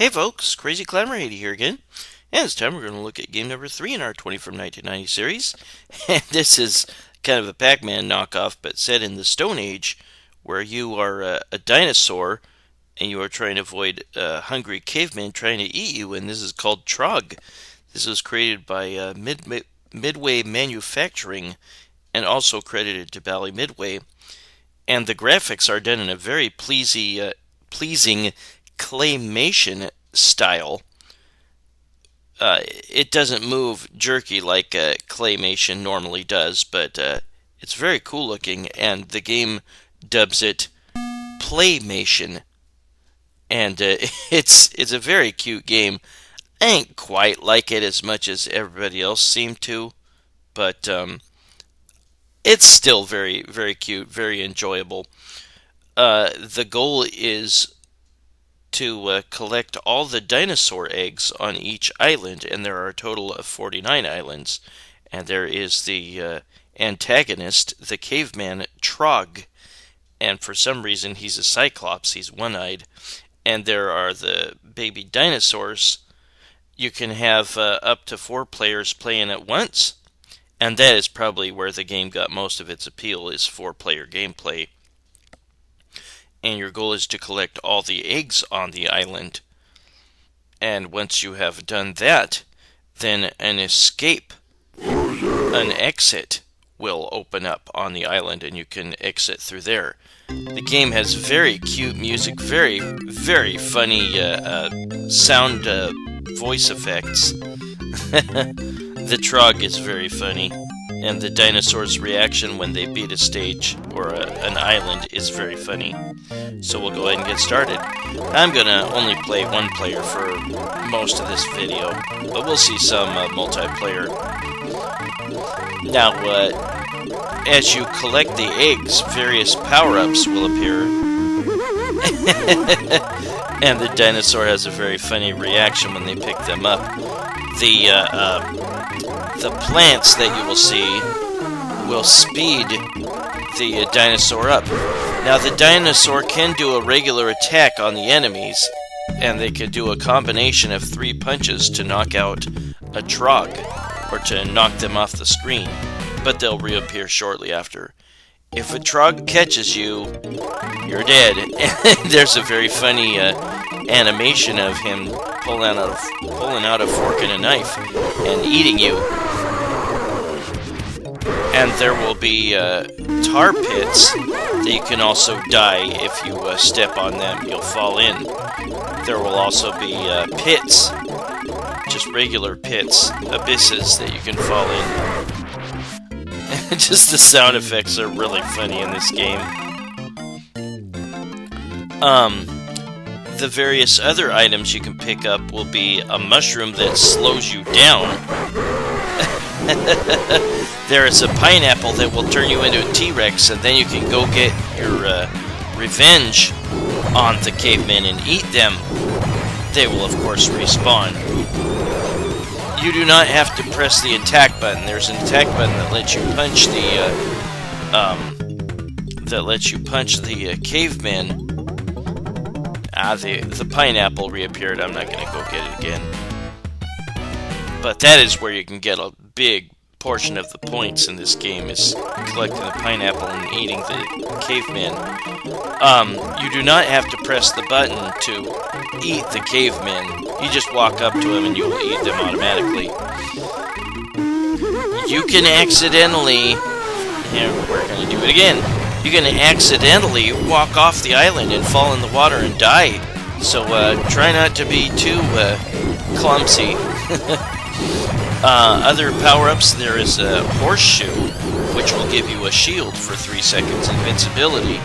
Hey folks, Crazy Climber 80 here again, and this time we're going to look at game number 3 in our 20 from 1990 series. And this is kind of a Pac-Man knockoff, but set in the Stone Age, where you are a dinosaur, and you are trying to avoid hungry cavemen trying to eat you, and this is called Trog. This was created by Midway Manufacturing, and also credited to Bally Midway. And the graphics are done in a very pleasing Playmation style. It doesn't move jerky like Claymation normally does, but it's very cool looking, and the game dubs it Playmation. And it's a very cute game. I ain't quite like it as much as everybody else seemed to, but it's still very, very cute, very enjoyable. The goal is to collect all the dinosaur eggs on each island, and there are a total of 49 islands. And there is the antagonist, the caveman Trog, and for some reason he's a cyclops, he's one-eyed. And there are the baby dinosaurs. You can have up to 4 players playing at once, and that is probably where the game got most of its appeal, is 4-player gameplay. And your goal is to collect all the eggs on the island. And once you have done that, then an exit will open up on the island, and you can exit through there. The game has very cute music, very, very funny sound voice effects. The Trog is very funny, and the dinosaurs' reaction when they beat a stage or an island is very funny. So we'll go ahead and get started. I'm gonna only play one player for most of this video, but we'll see some multiplayer. Now, as you collect the eggs, various power-ups will appear. And the dinosaur has a very funny reaction when they pick them up. The plants that you will see will speed the dinosaur up. Now, the dinosaur can do a regular attack on the enemies, and they can do a combination of 3 punches to knock out a Trog, or to knock them off the screen, but they'll reappear shortly after. If a Trog catches you, you're dead. And there's a very funny animation of him pulling out a fork and a knife and eating you. And there will be tar pits that you can also die if you step on them. You'll fall in. There will also be pits, just regular pits, abysses that you can fall in. Just the sound effects are really funny in this game. The various other items you can pick up will be a mushroom that slows you down. There is a pineapple that will turn you into a T-Rex, and then you can go get your revenge on the cavemen and eat them. They will, of course, respawn. You do not have to press the attack button. There's an attack button that lets you punch the cavemen. The pineapple reappeared. I'm not going to go get it again. But that is where you can get a big portion of the points in this game, is collecting the pineapple and eating the cavemen. You do not have to press the button to eat the cavemen. You just walk up to them and you will eat them automatically. You can accidentally... Here, we're going to do it again. You can accidentally walk off the island and fall in the water and die. So try not to be too clumsy. Other power-ups, there is a horseshoe, which will give you a shield for 3 seconds invincibility.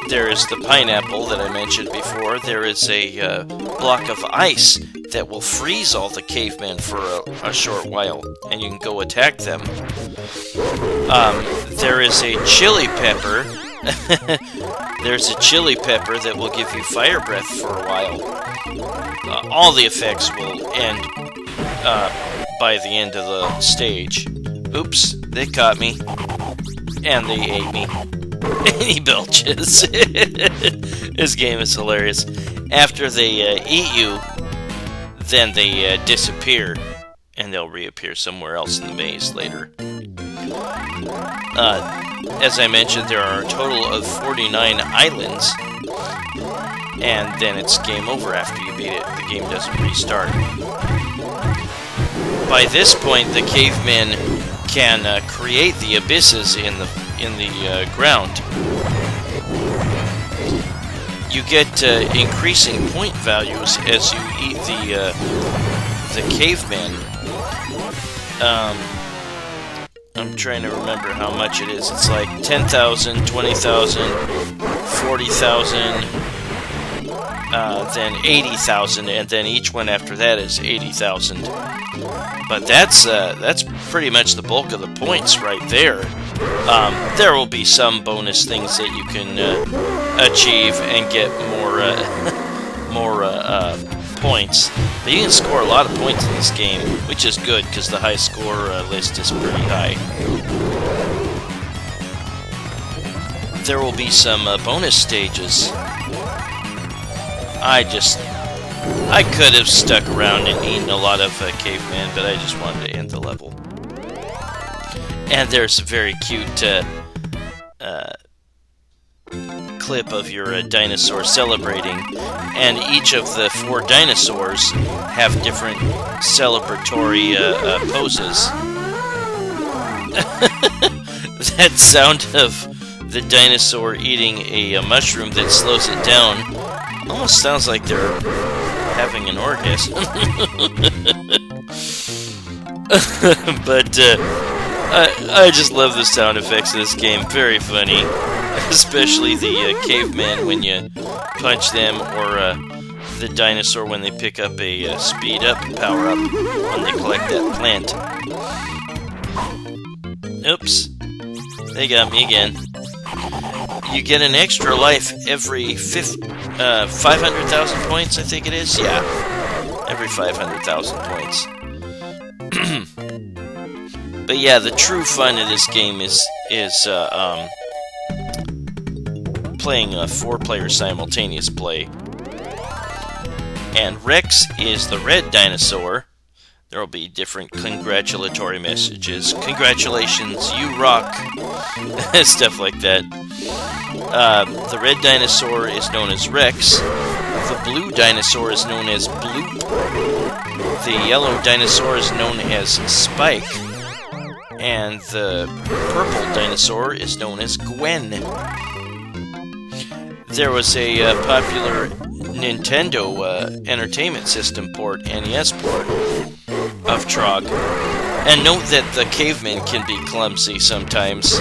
There is the pineapple that I mentioned before. There is a block of ice that will freeze all the cavemen for a short while, and you can go attack them. There is a chili pepper. There's a chili pepper that will give you fire breath for a while. All the effects will end by the end of the stage. Oops, they caught me. And they ate me. And he belches. This game is hilarious. after they eat you, then they disappear, and they'll reappear somewhere else in the maze later. As I mentioned, there are a total of 49 islands, and then it's game over after you beat it. The game doesn't restart. By this point, the cavemen can create the abysses in the ground. You get increasing point values as you eat the cavemen. I'm trying to remember how much it is. It's like 10,000, 20,000, 40,000, then 80,000, and then each one after that is 80,000. But that's pretty much the bulk of the points right there. There will be some bonus things that you can achieve and get more points. But you can score a lot of points in this game, which is good because the high score list is pretty high. There will be some bonus stages. I could have stuck around and eaten a lot of cavemen, but I just wanted to end the level. And there's a very cute clip of your dinosaur celebrating, and each of the 4 dinosaurs have different celebratory poses. That sound of the dinosaur eating a mushroom that slows it down almost sounds like they're having an orgasm. But I just love the sound effects of this game. Very funny. Especially the caveman when you punch them, or the dinosaur when they pick up a speed up power-up when they collect that plant. Oops. They got me again. You get an extra life every 500,000 points, I think it is? Yeah. Every 500,000 points. But yeah, the true fun of this game is playing a 4-player simultaneous play. And Rex is the red dinosaur. There will be different congratulatory messages. Congratulations, you rock. Stuff like that. The red dinosaur is known as Rex. The blue dinosaur is known as Bloop. The yellow dinosaur is known as Spike. And the purple dinosaur is known as Gwen. There was a popular Nintendo Entertainment System port, NES port, of Trog. And note that the cavemen can be clumsy sometimes.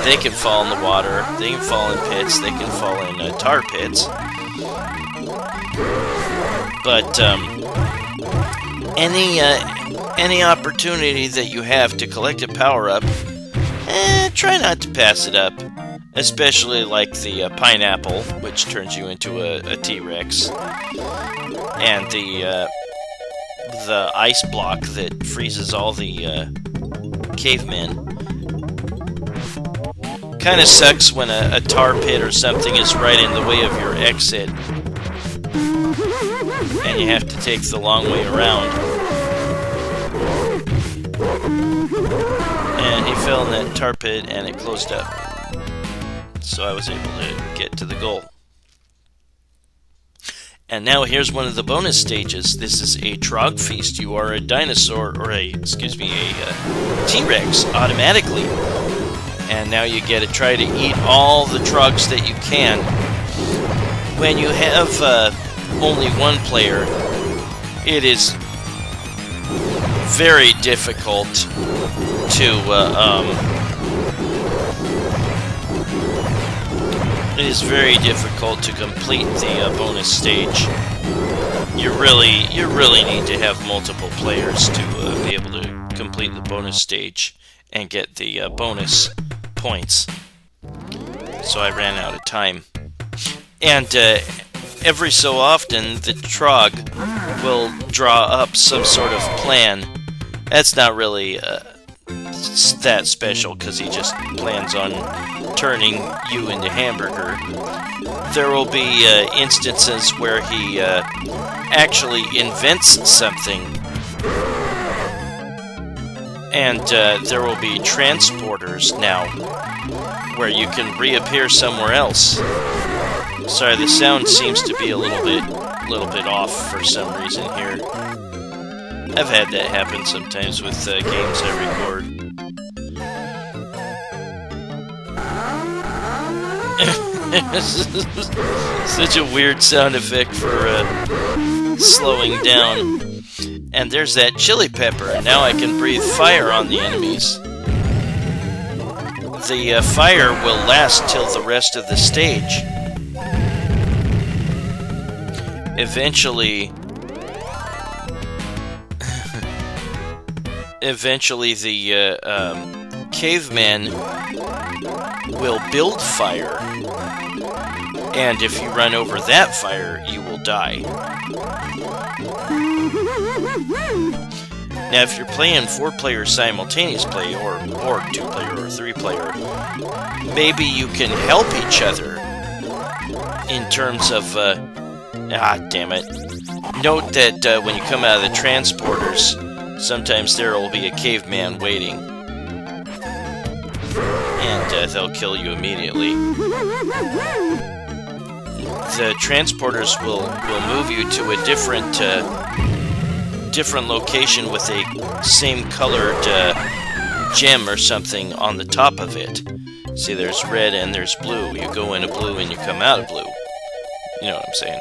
They can fall in the water, they can fall in pits, they can fall in tar pits. But any opportunity that you have to collect a power-up, try not to pass it up. Especially like the pineapple, which turns you into a T-Rex, and the ice block that freezes all the cavemen. Kind of sucks when a tar pit or something is right in the way of your exit, and you have to take the long way around. And he fell in that tar pit, and it closed up. So I was able to get to the goal. And now here's one of the bonus stages. This is a Trog feast. You are a dinosaur, or a T-Rex automatically. And now you get to try to eat all the Trogs that you can. When you have only one player, it is very difficult to it is very difficult to complete the bonus stage. You really need to have multiple players to be able to complete the bonus stage and get the bonus points. So I ran out of time. And every so often, the Trog will draw up some sort of plan. That's not really that special because he just plans on turning you into hamburger. There will be instances where he actually invents something, and there will be transporters now where you can reappear somewhere else. Sorry, the sound seems to be a little bit off for some reason here. I've had that happen sometimes with games I record. Such a weird sound effect for slowing down. And there's that chili pepper. Now I can breathe fire on the enemies. The fire will last till the rest of the stage. Eventually the caveman will build fire, and if you run over that fire, you will die. Now, if you're playing 4-player simultaneous play, or 2-player, or 3-player, maybe you can help each other in terms of, damn it. Note that when you come out of the transporters, sometimes there will be a caveman waiting, and they'll kill you immediately. The transporters will move you to a different location with a same colored gem or something on the top of it. See, there's red and there's blue. You go into blue and you come out of blue. You know what I'm saying?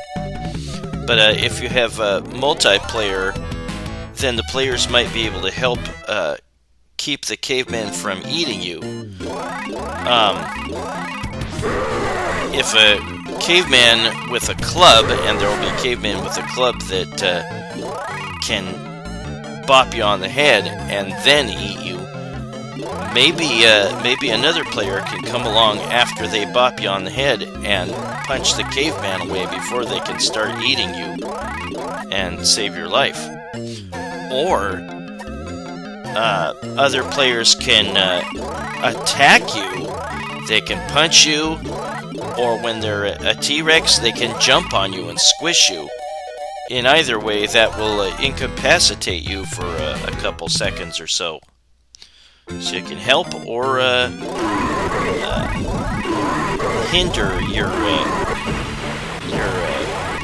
But if you have multiplayer, then the players might be able to help keep the caveman from eating you. If a caveman with a club, and there will be a caveman with a club that can bop you on the head and then eat you, maybe another player can come along after they bop you on the head and punch the caveman away before they can start eating you and save your life. Or other players can attack you. They can punch you, or when they're a T-Rex, they can jump on you and squish you. In either way, that will incapacitate you for a couple seconds or so. So you can help or hinder your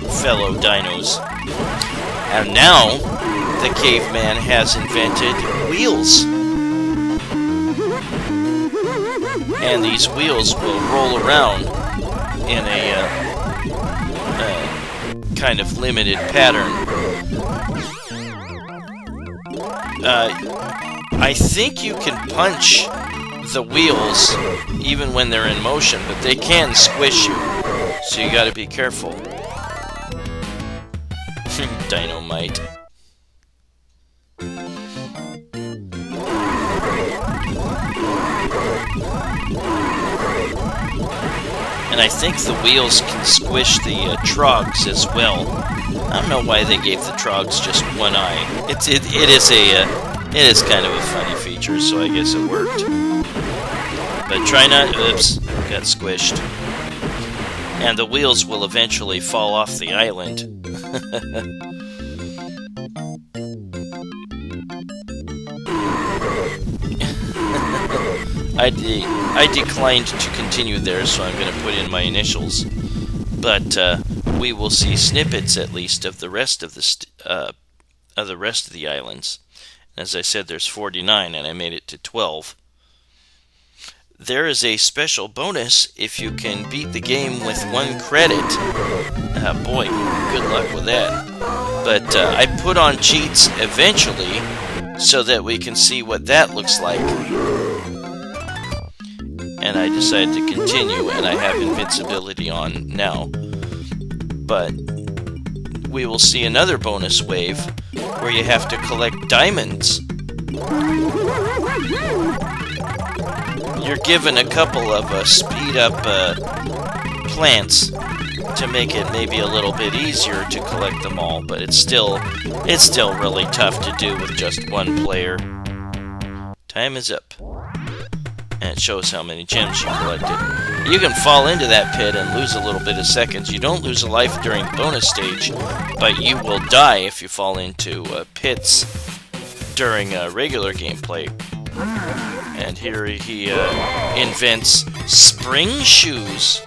fellow dinos. And now, the caveman has invented wheels. And these wheels will roll around in a kind of limited pattern. I think you can punch the wheels even when they're in motion, but they can squish you, so you gotta be careful. Dynamite. And I think the wheels can squish the Trogs as well. I don't know why they gave the Trogs just one eye. It is kind of a funny feature, so I guess it worked. But try not... Oops, got squished. And the wheels will eventually fall off the island. I declined to continue there, so I'm going to put in my initials. But we will see snippets, at least, of the rest of the islands. As I said, there's 49, and I made it to 12. There is a special bonus if you can beat the game with 1 credit. Boy, good luck with that. But I put on cheats eventually so that we can see what that looks like. And I decided to continue, and I have invincibility on now. But we will see another bonus wave where you have to collect diamonds. You're given a couple of speed-up plants to make it maybe a little bit easier to collect them all, but it's still really tough to do with just 1 player. Time is up. shows how many gems you collected. You can fall into that pit and lose a little bit of seconds. You don't lose a life during the bonus stage, but you will die if you fall into pits during regular gameplay. And here he invents spring shoes,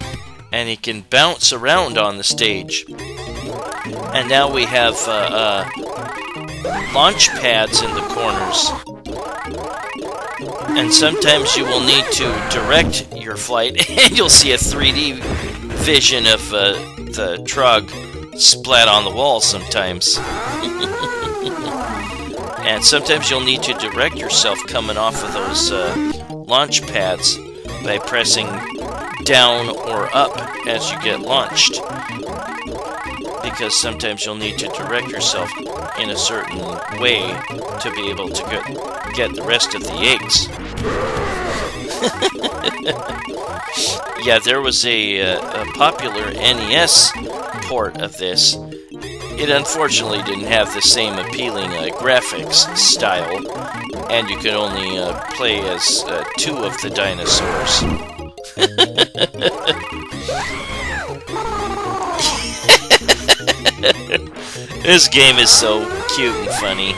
and he can bounce around on the stage. And now we have launch pads in the corners. And sometimes you will need to direct your flight, and you'll see a 3D vision of the Trog splat on the wall sometimes. And sometimes you'll need to direct yourself coming off of those launch pads by pressing down or up as you get launched. Because sometimes you'll need to direct yourself in a certain way to be able to get the rest of the eggs. Yeah, there was a popular NES port of this. It unfortunately didn't have the same appealing graphics style, and you could only play as 2 of the dinosaurs. This game is so cute and funny.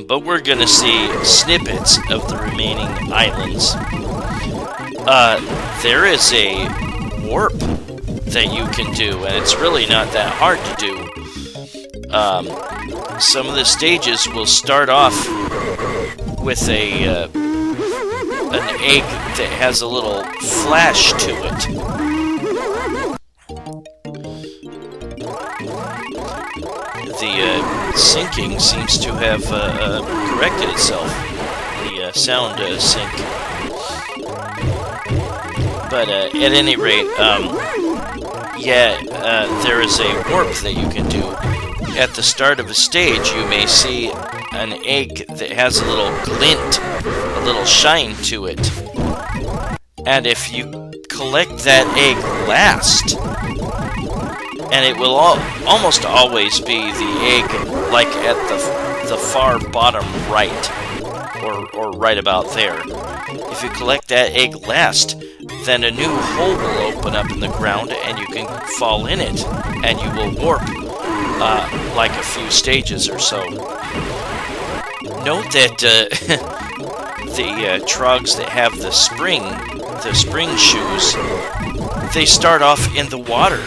But we're gonna see snippets of the remaining islands. There is a warp that you can do, and it's really not that hard to do. Some of the stages will start off with an egg that has a little flash to it. The syncing seems to have corrected itself. The sound sync. But at any rate, there is a warp that you can do. At the start of a stage, you may see an egg that has a little glint, a little shine to it. And if you collect that egg last, and it will almost always be the egg like at the far bottom right, or right about there. If you collect that egg last, then a new hole will open up in the ground and you can fall in it, and you will warp like a few stages or so. Note that the Trogs that have the spring shoes, they start off in the water.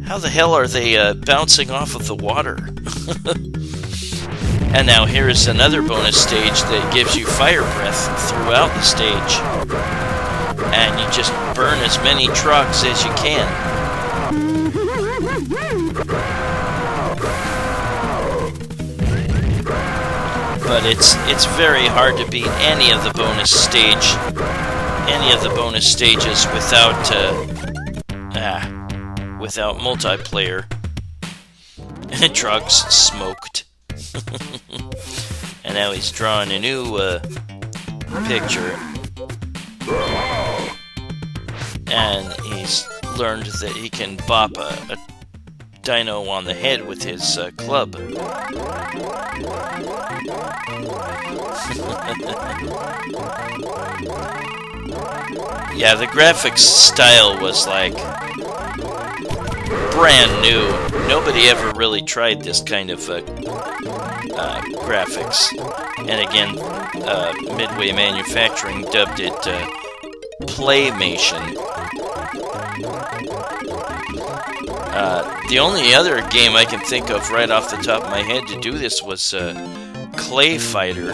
How the hell are they bouncing off of the water? And now here is another bonus stage that gives you fire breath throughout the stage. And you just burn as many Trogs as you can. But it's very hard to beat any of the bonus stages without multiplayer. Trog's smoked. And now he's drawing a new picture. And he's learned that he can bop a dino on the head with his club. Yeah, the graphics style was like brand new. Nobody ever really tried this kind of graphics. And again, Midway Manufacturing dubbed it Playmation. The only other game I can think of right off the top of my head to do this was Clay Fighter,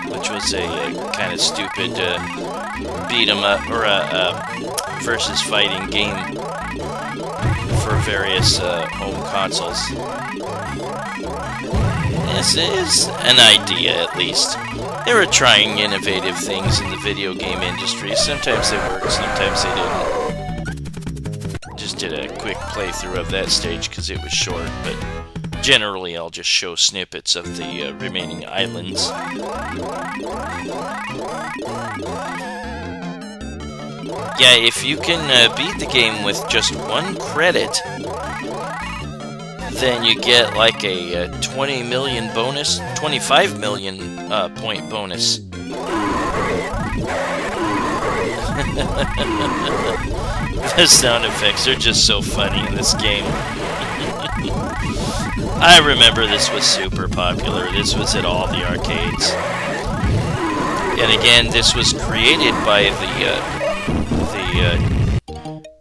which was a kind of stupid beat 'em up or versus fighting game for various home consoles. This is an idea, at least. They were trying innovative things in the video game industry. Sometimes they worked, sometimes they didn't. Just did a quick playthrough of that stage because it was short, but generally I'll just show snippets of the remaining islands. Yeah, if you can beat the game with just 1 credit, then you get like a 20 million bonus, 25 million point bonus. The sound effects are just so funny in this game. I remember this was super popular. This was at all the arcades. And again, this was created by the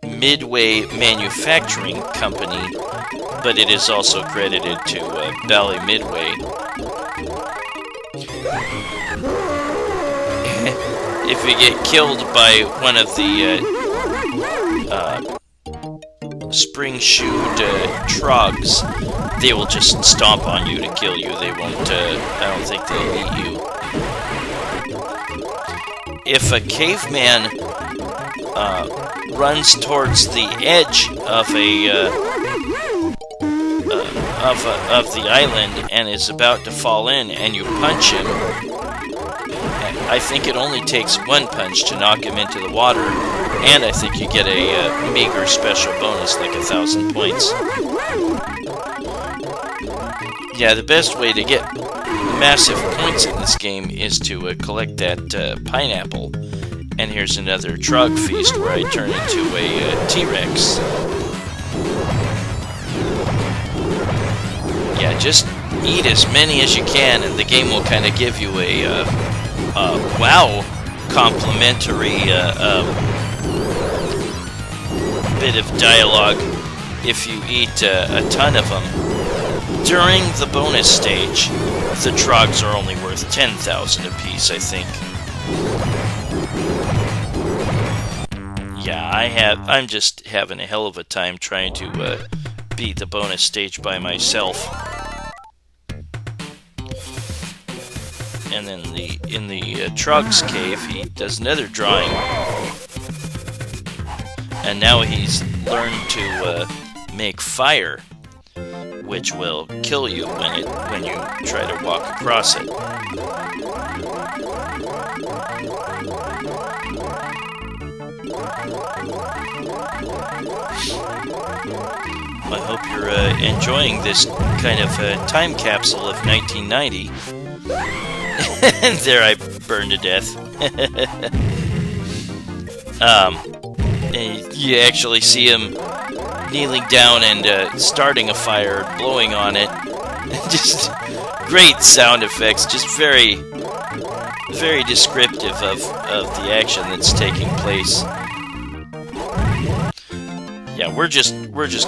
Midway Manufacturing Company, but it is also credited to Bally Midway. If you get killed by one of the spring-shoed Trogs, they will just stomp on you to kill you. They won't, I don't think they'll eat you. If a caveman runs towards the edge of the island and is about to fall in, and you punch him, I think it only takes one punch to knock him into the water, and I think you get a meager special bonus, like 1,000 points. Yeah, the best way to get massive points in this game is to collect that pineapple. And here's another Trog feast where I turn into a T-Rex. Yeah, just eat as many as you can, and the game will kind of give you a wow complimentary bit of dialogue if you eat a ton of them. During the bonus stage, the Trogs are only worth 10,000 apiece, I think. Yeah, I'm just having a hell of a time trying to beat the bonus stage by myself. And then in the Trog's cave, he does another drawing. And now he's learned to make fire, which will kill you when you try to walk across it. I hope you're enjoying this kind of time capsule of 1990. And there I burned to death. And you actually see him kneeling down and starting a fire, blowing on it. Just great sound effects, just very, very descriptive of the action that's taking place. Yeah, we're just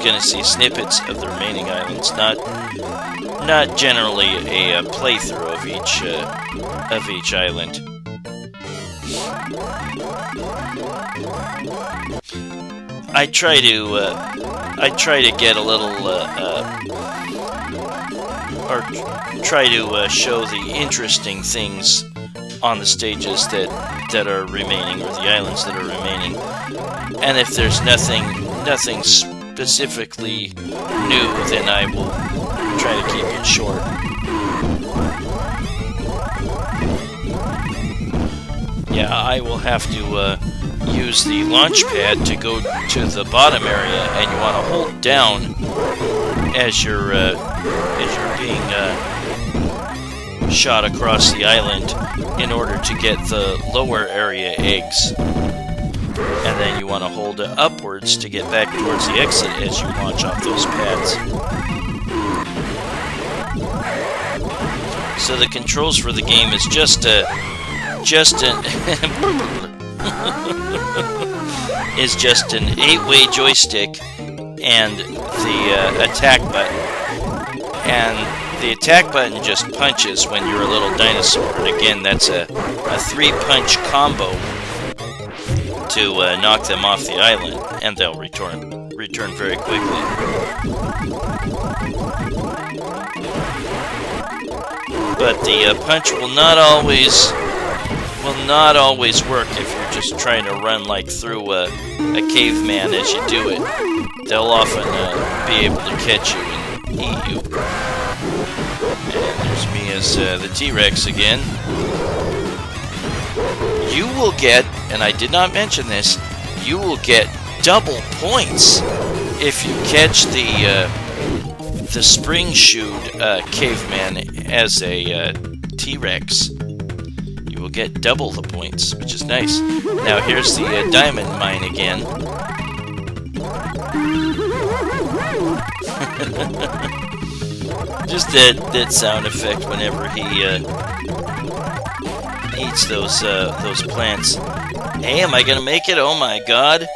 gonna see snippets of the remaining islands, not generally a playthrough of each island. I try to get a little or try to show the interesting things on the stages that are remaining, or the islands that are remaining. And if there's nothing specifically new, then I will try to keep it short. Yeah, I will have to use the launch pad to go to the bottom area, and you want to hold down as you're being shot across the island in order to get the lower area eggs. And then you want to hold it upwards to get back towards the exit as you launch off those pads. So the controls for the game is just an is just an 8-way joystick and the attack button. And the attack button just punches when you're a little dinosaur. And again, that's a 3-punch combo to knock them off the island, and they'll return very quickly. But the punch will not always work if you're just trying to run like through a caveman as you do it. They'll often be able to catch you and eat you. And there's me as the T-Rex again. You will get, and I did not mention this, you will get double points if you catch the the spring-shoed caveman as a T-Rex, you will get double the points, which is nice. Now here's the diamond mine again. Just that sound effect whenever he eats those plants. Hey, am I gonna make it? Oh my god!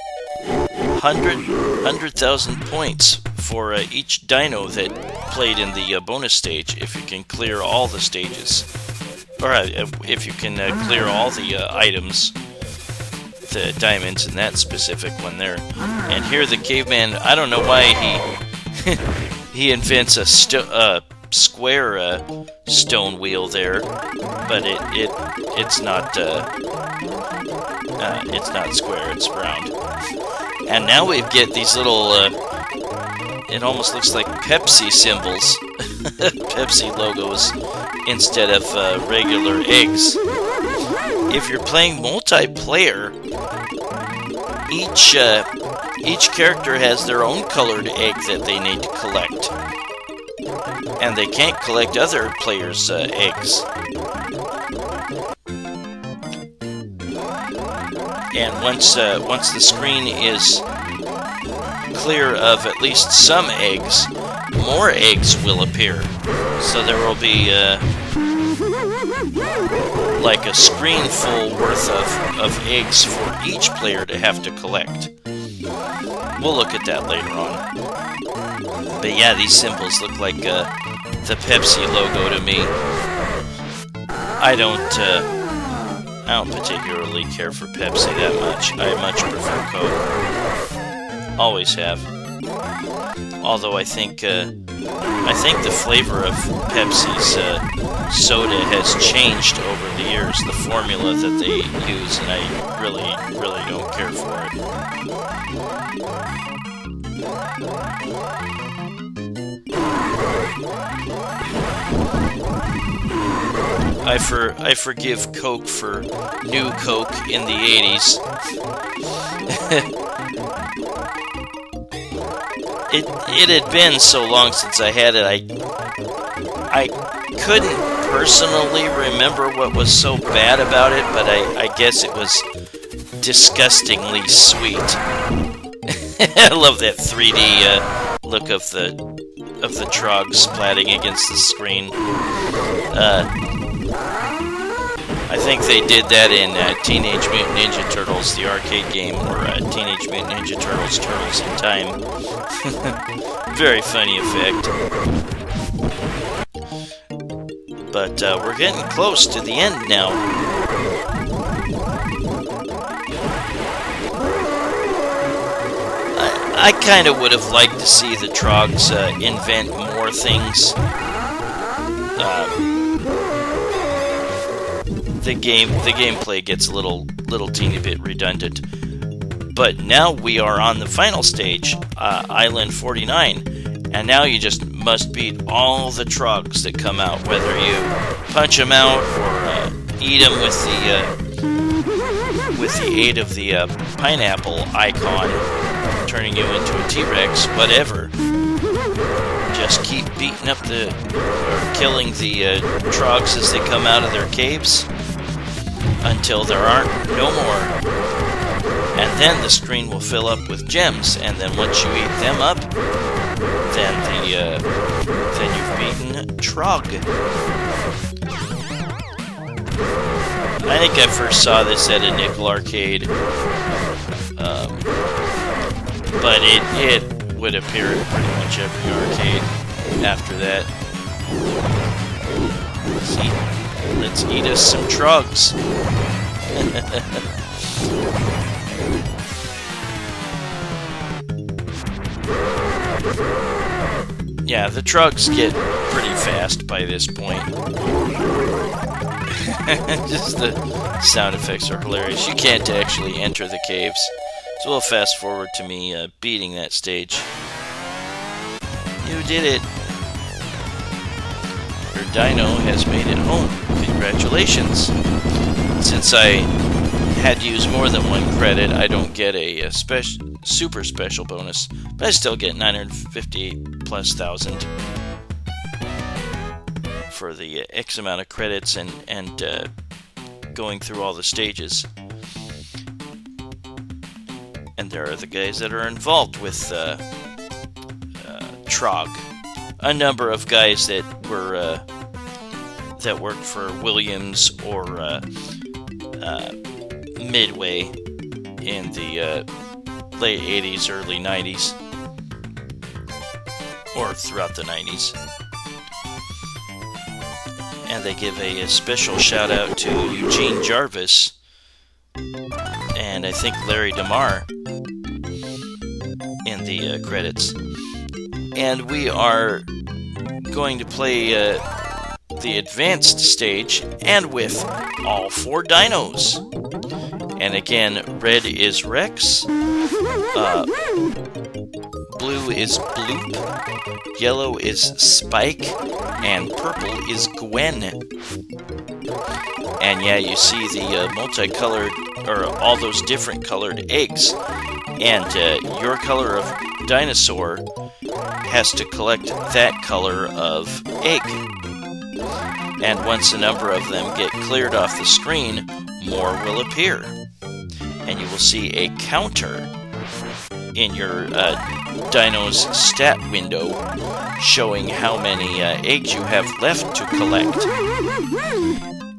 100,000 points for each dino that played in the bonus stage, if you can clear all the stages. Or if you can clear all the items, the diamonds in that specific one there. And here the caveman, I don't know why he invents a square stone wheel there, but it's not square, it's round. And now we get these little it almost looks like Pepsi symbols, Pepsi logos, instead of regular eggs. If you're playing multiplayer, each character has their own colored egg that they need to collect, and they can't collect other players' eggs. And once the screen is clear of at least some eggs, more eggs will appear. So there will be like a screen full worth of eggs for each player to have to collect. We'll look at that later on. But yeah, these symbols look like the Pepsi logo to me. I don't particularly care for Pepsi that much. I much prefer Coke. Always have. Although I think the flavor of Pepsi's soda has changed over the years, the formula that they use, and I really don't care for it. I forgive Coke for New Coke in the 80s. It had been so long since I had it, I couldn't personally remember what was so bad about it, but I guess it was disgustingly sweet. I love that 3D look of the Trog splatting against the screen. I think they did that in Teenage Mutant Ninja Turtles, the arcade game, or Teenage Mutant Ninja Turtles, Turtles in Time. Very funny effect. But we're getting close to the end now. I kind of would have liked to see the Trogs invent more things. The gameplay gets a little teeny bit redundant. But now we are on the final stage, Island 49, and now you just must beat all the Trogs that come out, whether you punch them out or eat them with the aid of the pineapple icon, turning you into a T-Rex, whatever. Just keep beating up or killing the Trogs as they come out of their caves until there aren't no more. And then the screen will fill up with gems, and then once you eat them up, then you've beaten Trog. I think I first saw this at a nickel arcade, but it would appear at pretty much every arcade after that. Let's eat us some Trogs. Yeah, the Trogs get pretty fast by this point. Just the sound effects are hilarious. You can't actually enter the caves. So we'll fast forward to me beating that stage. You did it! Your dino has made it home. Congratulations! Since I had to use more than one credit, I don't get a super special bonus, but I still get 958 plus thousand for the X amount of credits and going through all the stages. And there are the guys that are involved with Trog. A number of guys that were that worked for Williams or Midway in the late 80s, early 90s, or throughout the 90s. And they give a special shout out to Eugene Jarvis and I think Larry DeMar in the credits. And we are going to play the advanced stage, and with all 4 dinos. And again, red is Rex, blue is Bloop, yellow is Spike, and purple is Gwen. And yeah, you see the multicolored, or all those different colored eggs. And your color of dinosaur has to collect that color of egg. And once a number of them get cleared off the screen, more will appear. And you will see a counter in your dino's stat window showing how many eggs you have left to collect.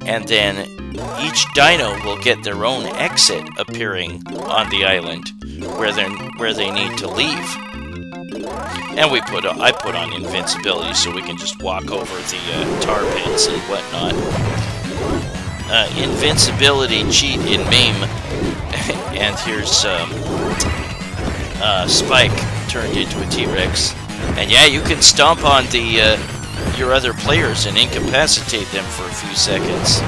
And then each dino will get their own exit appearing on the island where they need to leave. And I put on invincibility so we can just walk over the tar pits and whatnot. Invincibility, cheat, and maim. And here's Spike turned into a T-Rex. And yeah, you can stomp on the your other players and incapacitate them for a few seconds.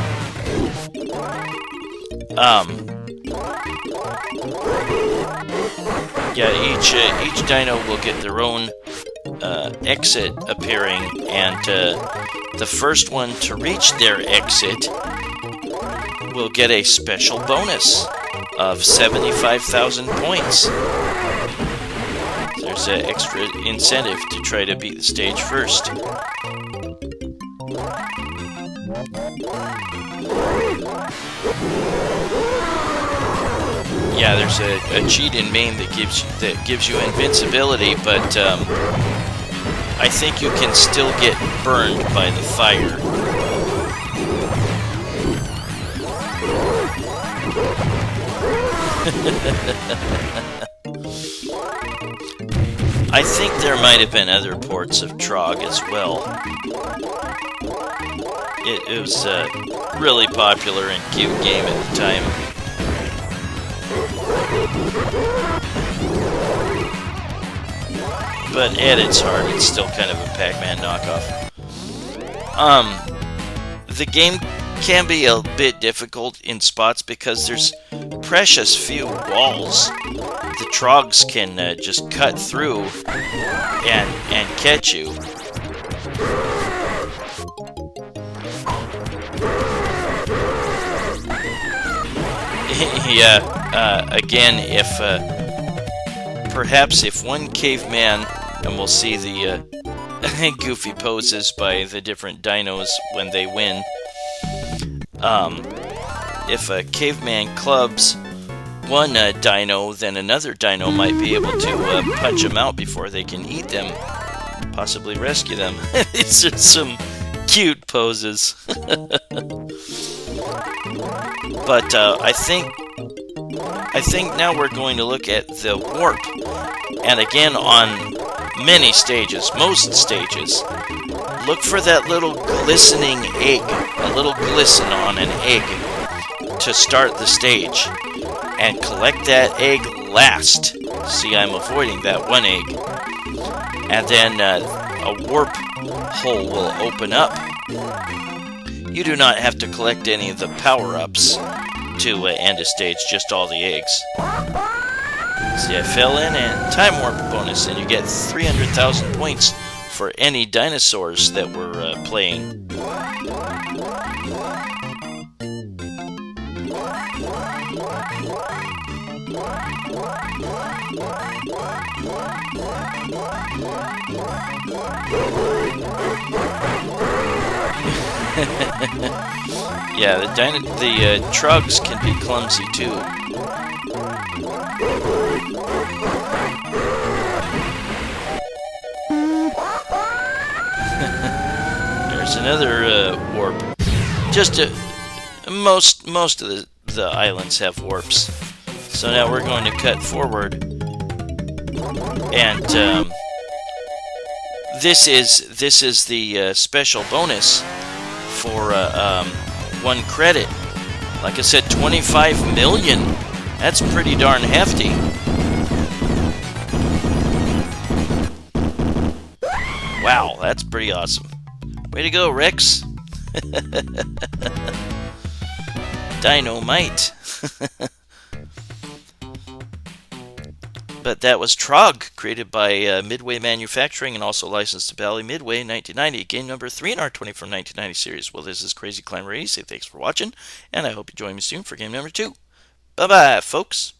Yeah, each dino will get their own exit appearing, and the first one to reach their exit will get a special bonus of 75,000 points. There's an extra incentive to try to beat the stage first. Yeah, there's a cheat in main that gives you invincibility, but I think you can still get burned by the fire. I think there might have been other ports of Trog as well. It was a really popular and cute game at the time. But at its heart, it's still kind of a Pac-Man knockoff. The game can be a bit difficult in spots because there's precious few walls. The Trogs can just cut through and catch you. Yeah, again, perhaps if one caveman, and we'll see the goofy poses by the different dinos when they win. If a caveman clubs one dino, then another dino might be able to punch them out before they can eat them, possibly rescue them. These are some cute poses. But I think now we're going to look at the warp. And again, on many stages, most stages, look for that little glistening egg, a little glisten on an egg to start the stage. And collect that egg last. See, I'm avoiding that one egg. And then a warp hole will open up. You do not have to collect any of the power-ups to end a stage, just all the eggs. See, I fell in, and time warp bonus, and you get 300,000 points for any dinosaurs that were playing. Yeah, the Trogs can be clumsy too. There's another warp. Just most of the islands have warps. So now we're going to cut forward, and this is the special bonus for 1 credit. Like I said, 25 million. That's pretty darn hefty. Wow, that's pretty awesome. Way to go, Rex. Dynamite. But that was Trog, created by Midway Manufacturing and also licensed to Bally Midway in 1990. Game number 3 in our 24 1990 series. Well, this is Crazy Climber 80. Say thanks for watching, and I hope you join me soon for game number 2. Bye-bye, folks.